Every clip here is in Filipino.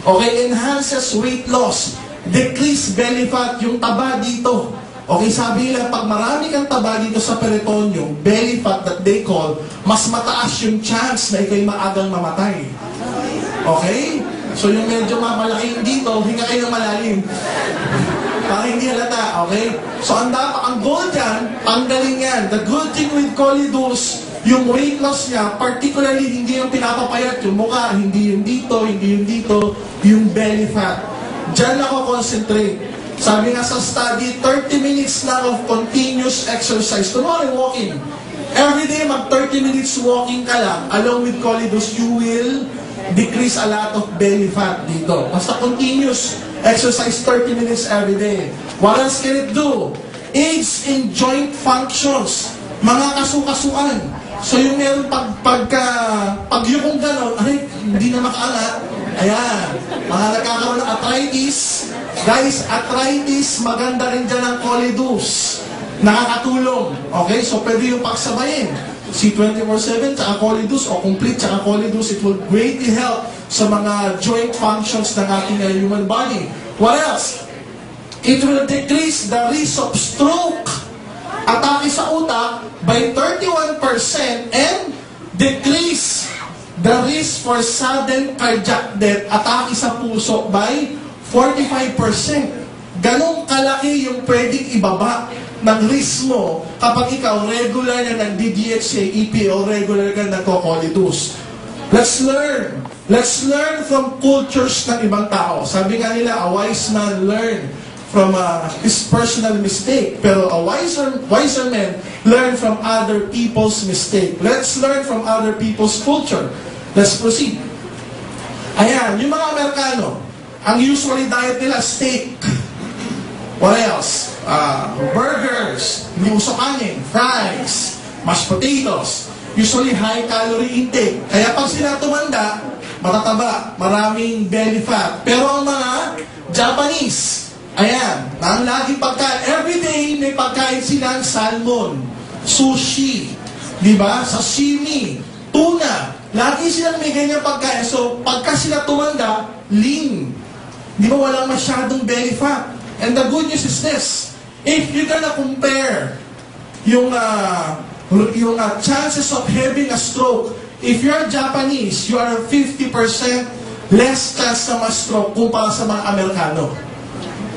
Okay, enhances weight loss. Decrease belly fat, yung taba dito. Okay, sabi nila, pag marami kang taba dito sa peritoneum, belly fat that they call, mas mataas yung chance na ikaw'y maagang mamatay. Okay? So yung medyo mamalaking dito, hinga kayo ng malalim. Para hindi halata, okay? So ang goal dyan, tanggalin yan. The good thing with Colidos, yung weight loss niya, particularly hindi yung pinapapayat yung mukha, hindi yung dito, yung belly fat. Diyan ako concentrate. Sabi nga sa study, 30 minutes lang of continuous exercise. Tomorrow, walking. Every day, mag 30 minutes walking ka lang. Along with Colidos, you will decrease a lot of belly fat dito. Basta continuous exercise 30 minutes every day. What else can it do? Aids in joint functions. Mga kasukasuan. So yung meron pag yung gano'n, ay, hindi na makaangat. Ayan. Mga nagkakaroon ng arthritis. Guys, arthritis, maganda rin dyan ang Colidos. Nakakatulong. Okay? So pwede yung pagsabayin. C24/7 tsaka Colidos o complete tsaka Colidos, it will greatly help sa mga joint functions ng ating human body. What else? It will decrease the risk of stroke, atake sa utak, by 31% and decrease the risk for sudden cardiac death, atake sa puso, by 45%. Ganong kalaki yung pwedeng ibaba ng risk mo kapag ikaw regular na nag-DHA, EPA o regular ka nagko-Colidos. Let's learn. Let's learn from cultures ng ibang tao. Sabi nga nila, a wise man learn from his personal mistake. Pero a wiser man learn from other people's mistake. Let's learn from other people's culture. Let's proceed. Ayan, yung mga Amerikano, ang usually diet nila, steak. What else? Burgers, hindi uso kanin, fries, mashed potatoes. Usually high-calorie intake. Kaya pag sila tumanda, matataba, maraming belly fat. Pero ang mga Japanese, ayan, ang laging pagkain, everyday may pagkain silang salmon, sushi, di ba? Sashimi, tuna. Lagi silang may ganyan pagkain. So, pagka sila tumanda, lean. Di ba walang masyadong belly fat? And the good news is this. If you're gonna compare yung chances of having a stroke, if you're Japanese, you are 50% less chance na ma-stroke kumpara sa mga Amerikano.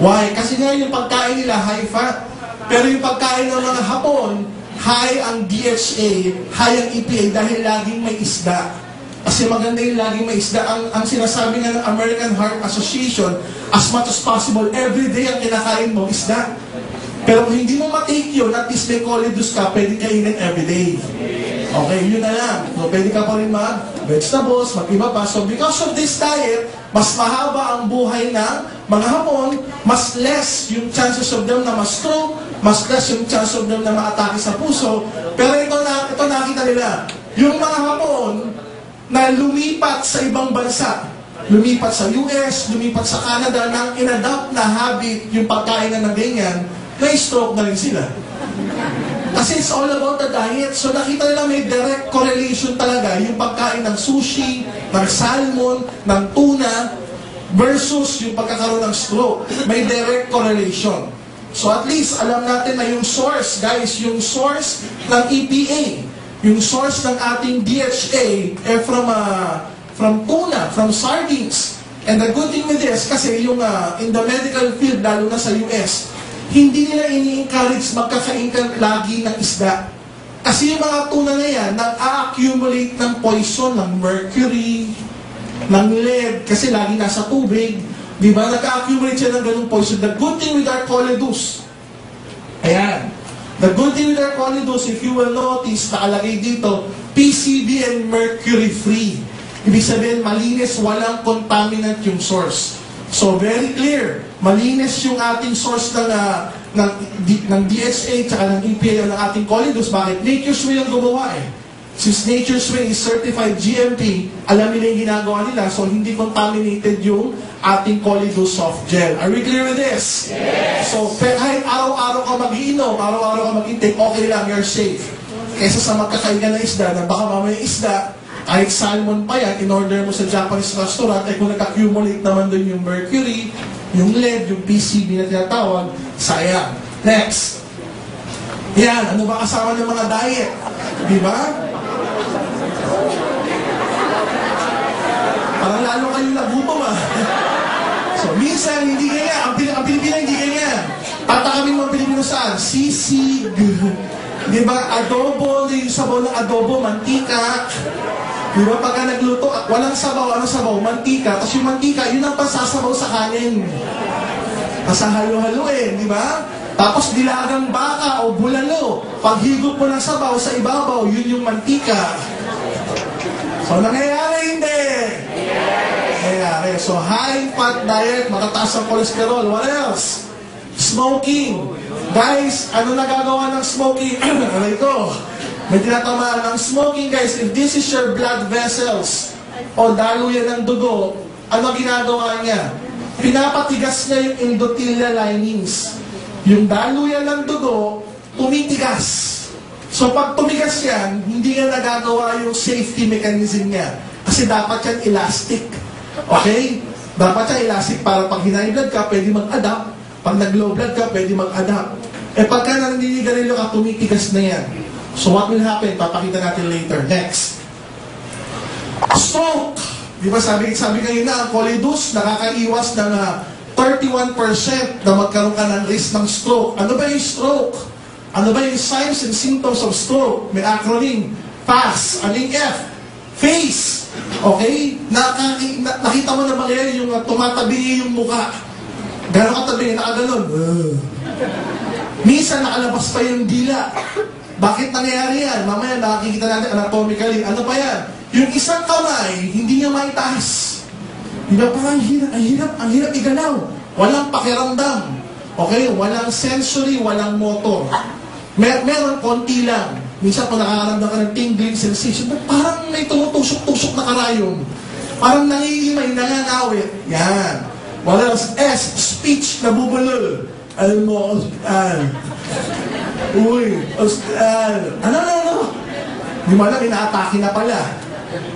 Why? Kasi nga yung pagkain nila high fat. Pero yung pagkain ng mga Hapon, high ang DHA, high ang EPA dahil laging may isda. Kasi maganda yung laging may isda. Ang sinasabi nga ng American Heart Association, as much as possible, every day ang kinakain mo, isda. Pero kung hindi mo matake yun, at least may Colidos ka, pwede kainin everyday. Okay, yun na lang. So, pwede ka pa rin mag-vegetables, mag-iba pa. So, because of this diet, mas mahaba ang buhay ng mga Hapon, mas less yung chances of them na ma-stroke, mas less yung chances of them na ma-atake sa puso. Pero ito nakita nila. Yung mga Hapon na lumipat sa ibang bansa, lumipat sa US, lumipat sa Canada, nang inadapt na habit yung pagkain na ganyan, na-stroke na rin sila. Kasi it's all about the diet. So nakita nila may direct correlation talaga yung pagkain ng sushi, ng salmon, ng tuna, versus yung pagkakaroon ng stroke. May direct correlation. So at least alam natin na yung source, guys, yung source ng EPA, yung source ng ating DHA, from tuna, from sardines. And the good thing with this, kasi yung in the medical field, lalo na sa US, hindi nila ini-encourage magkakain ka lagi ng isda. Kasi yung mga tuna na yan, nag-a-accumulate ng poison, ng mercury, ng lead, kasi lagi nasa tubig. Di ba? Nag-a-accumulate siya ng ganung poison. The good thing with our Colidos, ayan, the good thing with our Colidos, if you will notice, nakalagay dito, PCB and mercury free. Ibig sabihin, malinis, walang contaminant yung source. So, very clear. Malinis yung ating source ng DHA at ng EPA ng ating Colidos. Bakit? Nature's Way ang gumawa eh. Since Nature's Way is certified GMP, alam nila yung ginagawa nila, so hindi contaminated yung ating Colidos soft gel. Are we clear with this? Yes! So, kahit araw-araw ka mag-iinom, araw-araw ka mag-intake, okay lang, you're safe. Kesa sa magkakain ka ng isda, na baka mamaya isda, Kahit salmon pa yan, in order mo sa Japanese restaurant, kung nag-accumulate naman doon yung mercury, yung lead, yung PCB na tinatawag, sayang. Next. Yan, ano ba kasama ng mga diet? Di ba? Parang lalo kayo nagutom So, minsan, hindi ganyan. Ang Pilipino hindi ganyan. Pata kami mga Pilipino saan? Sisig. Di ba? Adobo, yung sabaw ng adobo, mantika. Di ba? Pagka nagluto, walang sabaw, ano sabaw? Mantika. Tapos yung mantika, yun ang pasasabaw sa kanin. Pasahalo-halo di ba? Tapos dilagang baka o bulalo. Paghigop mo ng sabaw sa ibabaw, yun yung mantika. So, nangyayari hindi. Nangyayari. So, high-fat diet, matataas ang cholesterol. What else? Smoking. Guys, ano nagagawa ng smoking? Aray ko. May tinatamaan ng smoking, guys. If this is your blood vessels o daluyan ng dugo, ano ginagawa niya? Pinapatigas niya yung endothelial linings. Yung daluyan ng dugo, tumitigas. So pag tumigas yan, hindi niya nagagawa yung safety mechanism niya. Kasi dapat yan elastic. Okay? Dapat yan elastic para pag high blood ka, pwede mag-adapt. Pag nag-low blood ka, pwede mag-adapt. Pagka naninigarilyo ka, tumitigas na yan. So what will happen? Papakita natin later. Next. Stroke. Di ba sabi kayo na, ang Colidus, nakakaiwas ng 31% na magkaroon ka ng risk ng stroke. Ano ba yung stroke? Ano ba yung signs and symptoms of stroke? May acronym. FAS. Ano yung F? Face. Okay? Nakita mo na ba ngayon yung tumatabi yung mukha? Gano'n katabi? Nakaganon. Minsan nakalabas pa yung dila. Bakit nangyayari yan? Mamaya nakikita natin anatomically. Ano pa yan? Yung isang kamay, hindi niya maitaas. Diba parang ang hirap igalaw. Walang pakiramdam. Okay? Walang sensory, walang motor. Meron konti lang. Minsan kung nakakaramdam ka ng tingling sensation, parang may tumutusok-tusok na karayom. Parang nangihimay, nangangawit. Yan. What else? S, speech, nabubulol. Alam mo, uy, ano? Di mo alam, inaatake na pala.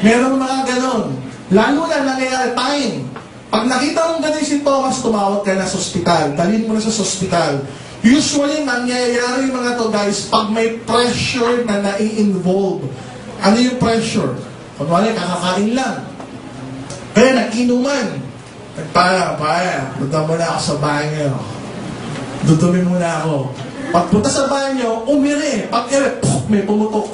Meron mga ganon. Lalo na nangyayari time. Pag nakita mong ganon yung sintomas, tumawag ka na sa ospital. Dalhin mo na sa ospital. Usually, nangyayari mga to guys, pag may pressure na nai-involve. Ano yung pressure? Kunwari, kakakain lang. Kaya nag-inuman. Nagpaya, punta muna ako sa banyo. Dudumi muna ako. Pagpunta sa banyo, umiri. Pag-iri, may pumutok.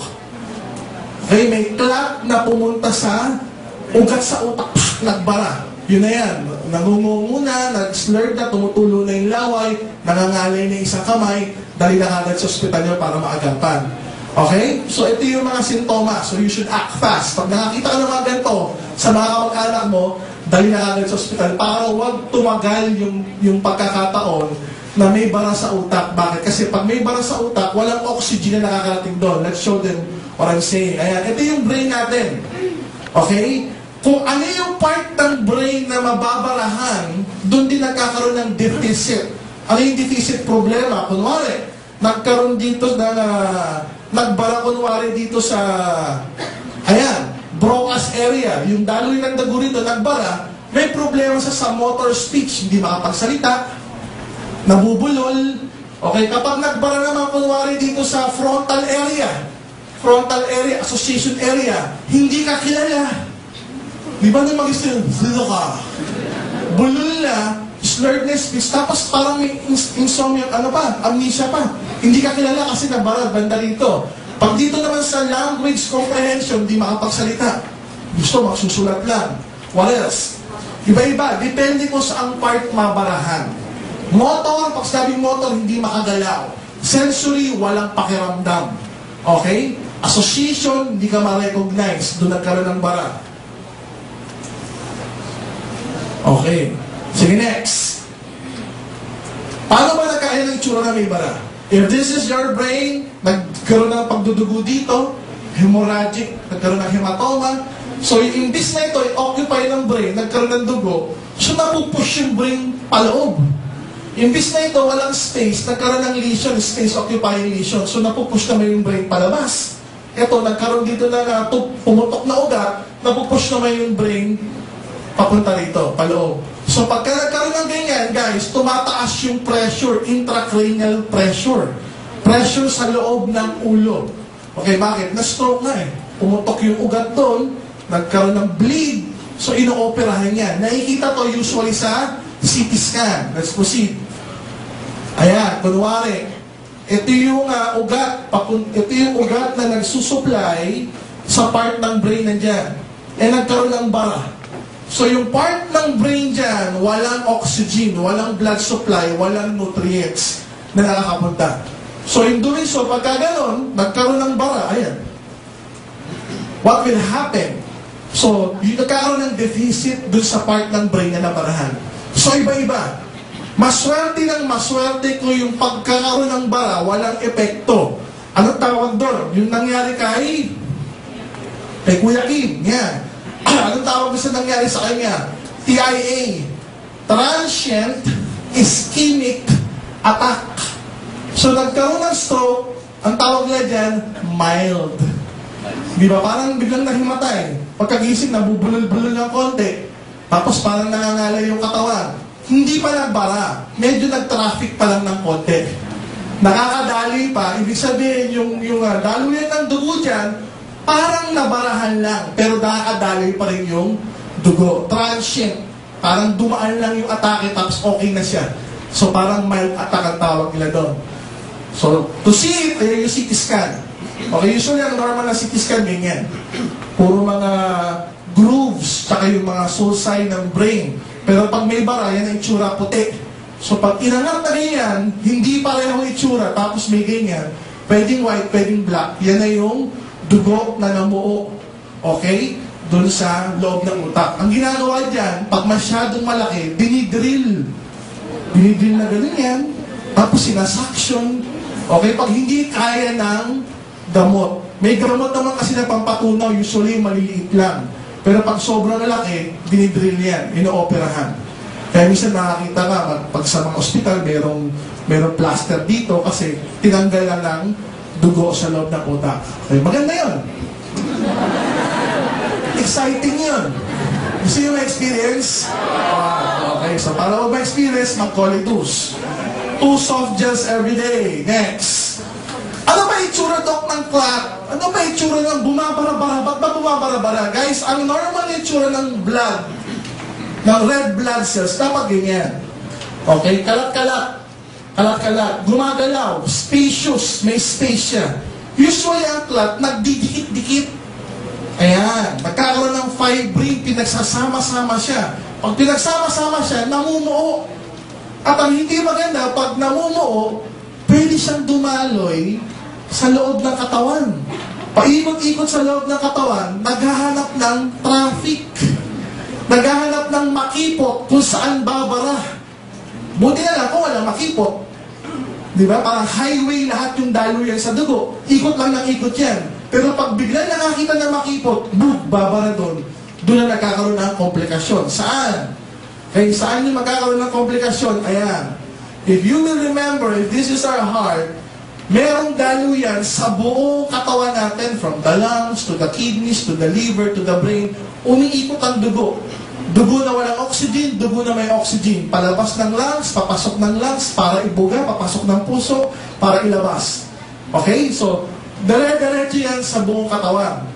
Okay, may clot na pumunta sa ugat sa utak, nagbara. Yun na yan. Nangunguna, nag-slurred na, tumutulo na yung laway, nangangalay na isang kamay, dali na agad sa ospital nyo para maagapan. Okay? So, ito yung mga sintomas. So, you should act fast. Pag nakakita ka ng mga ganito sa mga kamag-anak mo, dali na agad sa ospital para huwag tumagal yung pagkakataon na may bara sa utak. Bakit? Kasi pag may bara sa utak, walang oxygen na nakakarating doon. Let's show them what I'm saying. Ayan, ito yung brain natin. Okay? Kung ano yung part ng brain na mababarahan, doon din nagkakaroon ng deficit. Ano yung deficit problema? Kunwari, nagkaroon dito na nagbara kunwari dito sa Broca's area, yung daloy ng dago rito, nagbara, may problema sa motor speech, hindi makapagsalita, nabubulol. Okay, kapag nagbara naman kunwari dito sa frontal area, association area, hindi ka kilala. Di ba na mag-gusto yun? Sino ka? Bulol na, slurredness, tapos parang may insomnia, amnesia pa. Hindi ka kilala kasi nagbara, banda rito. Pag dito naman sa language comprehension, di makapagsalita. Gusto, magsusulat lang. What else? Iba-iba, depende kung saan part mabarahan. Motor, pag sabing motor, hindi makagalaw. Sensory, walang pakiramdam. Okay? Association, hindi ka ma-recognize. Doon nagkaroon ng bara. Okay. Sige, next. Paano ba nagkain ng itsura na may bara? If this is your brain, nagkaroon ng pagdudugo dito, hemorrhagic, nagkaroon ng hematoma, so imbis na ito, i-occupy ng brain, nagkaroon ng dugo, so napupush yung brain paloob. Imbis na ito, walang space, nagkaroon ng lesion, space-occupying lesion, so napupush naman yung brain palabas. Ito, nagkaroon dito na pumutok na ugat, napupush naman yung brain papunta rito, paloob. So pagka nagkaroon ng ganyan, guys, tumataas yung pressure, intracranial pressure. Pressure sa loob ng ulo. Okay, bakit? Na-stroke nga eh. Pumutok yung ugat doon, nagkaroon ng bleed, so inooperahan yan. Nakikita to usually sa CT scan. Let's proceed. Ayan, kunwari, ito yung ugat na nagsusupply sa part ng brain na dyan. Nagkaroon ng bara. So yung part ng brain dyan, walang oxygen, walang blood supply, walang nutrients na nakakapunta. So in doing so, pagka ganon, nagkaroon ng bara, ayan. What will happen? So, yung nagkaroon ng deficit dun sa part ng brain na nabarahan. So iba-iba. Maswerte ng maswerte kung yung pagkakaroon ng bara, walang epekto. Anong tawag doon? Yung nangyari kay Kuya Kim. Yan. Anong tawag sa nangyari sa kanya? TIA. Transient Ischemic Attack. So nagkaroon ng stroke, ang tawag nila dyan, mild. Di ba? Parang biglang nahimatay. Pagkagising, nabubulol-bulol ng konti. Tapos parang nangangalay yung katawan. Hindi pa nagbara. Medyo nag-traffic pa lang ng konti. Nakakadali pa. Ibig sabihin, yung daluyan ng dugo dyan, parang nabarahan lang. Pero nakakadali pa rin yung dugo. Transient. Parang dumaan lang yung atake, tapos okay na siya. So parang mild attack ang tawag nila doon. So, to see it, ayan yung CT scan. Okay, usually ang normal na CT scan, ganyan. Puro mga grooves, tsaka yung mga sulci ng brain. Pero pag may bara, yan ang itsura puti. So pag inangat na ganyan, hindi pareho itsura, tapos may ganyan, pwedeng white, pwedeng black, yan na yung dugo na namuo. Okay? Doon sa loob ng utak. Ang ginagawa dyan, pag masyadong malaki, dinidrill. Dinidrill na ganun yan, tapos sinasuction. Okay? Pag hindi kaya ng gamot. May gamot naman kasi na pampatunaw, usually maliliit lang. Pero pag sobrang laki, dinidrill yan, inooperahan. Kaya minsan nakakita ka, pag sa mga ospital, merong plaster dito kasi tinanggal na ng dugo sa loob ng utak. Okay, maganda yun. Exciting yun. Gusto yung experience? Okay, so para mag-experience, mag-Colitus. 2 soft gels every day. Next. Ano ba itsura, Doc, ng clot? Ano ba itsura ng bumabara-bara? Ba't ba bumabara-bara? Guys, ang normal itsura ng blood, ng red blood cells, dapat ganyan. Okay? Kalat-kalat. Kalat-kalat. Gumagalaw. Spacious. May space siya. Usually, ang clot, nagdidikit-dikit. Ayan. Nagkakaroon ng fibrine, pinagsasama-sama siya. Pag pinagsama-sama siya, namumuo. At ang hindi maganda, pag namumuo, pwede siyang dumaloy sa loob ng katawan. Paikot-ikot sa loob ng katawan, naghahanap ng traffic. Naghahanap ng makipot kung saan babara. Buti na lang kung walang makipot. Di ba? Parang highway lahat yung daluyan sa dugo. Ikot lang ng ikot yan. Pero pag biglang nakakita ng makipot, babara doon. Doon na nagkakaroon ng komplikasyon. Saan? Kaya saan yung magkakaroon ng komplikasyon? Ayan. If you will remember, if this is our heart, merong daluyan sa buong katawan natin, from the lungs, to the kidneys, to the liver, to the brain, umiikot ang dugo. Dugo na walang oxygen, dugo na may oxygen. Palabas ng lungs, papasok ng lungs, para ibuga, papasok ng puso, para ilabas. Okay? So, dire-diretso yan sa buong katawan.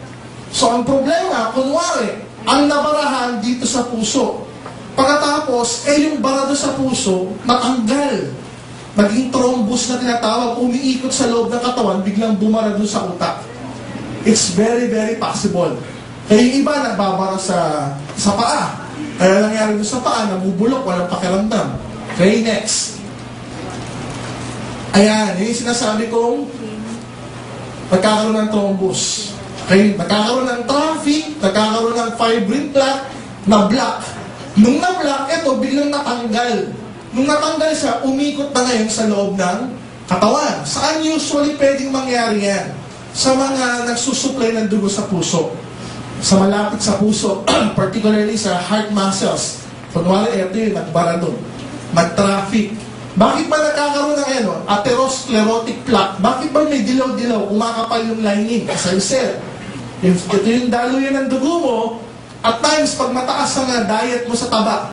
So, ang problema, kunwari, ang nabarahan dito sa puso. Pagkatapos, yung barado sa puso, natanggal. Naging thrombus na tinatawag, umiikot sa loob ng katawan, biglang bumara doon sa utak. It's very, very possible. Kaya yung iba, nagbabara sa paa. Kaya nangyari doon sa paa, nabubulok, walang pakiramdam. Okay, next. Ayan, yung sinasabi kong nagkakaroon ng thrombus. Okay, nagkakaroon ng traffic, nagkakaroon ng fibrine plaque na black. Nung na-block, ito, biglang natanggal. Nung natanggal siya, umikot na ngayon sa loob ng katawan. Saan usually pwedeng mangyari yan? Sa mga nagsusupply ng dugo sa puso. Sa malapit sa puso, particularly sa heart muscles. Kunwari, ito yung nagbara doon. Nag-traffic. Bakit ba nagkakaroon ng atherosclerotic plaque? Bakit ba may dilaw-dilaw, kumakapal yung lining? As I said, ito yung daluyan ng dugo mo, at times, pag mataas ang diet mo sa taba,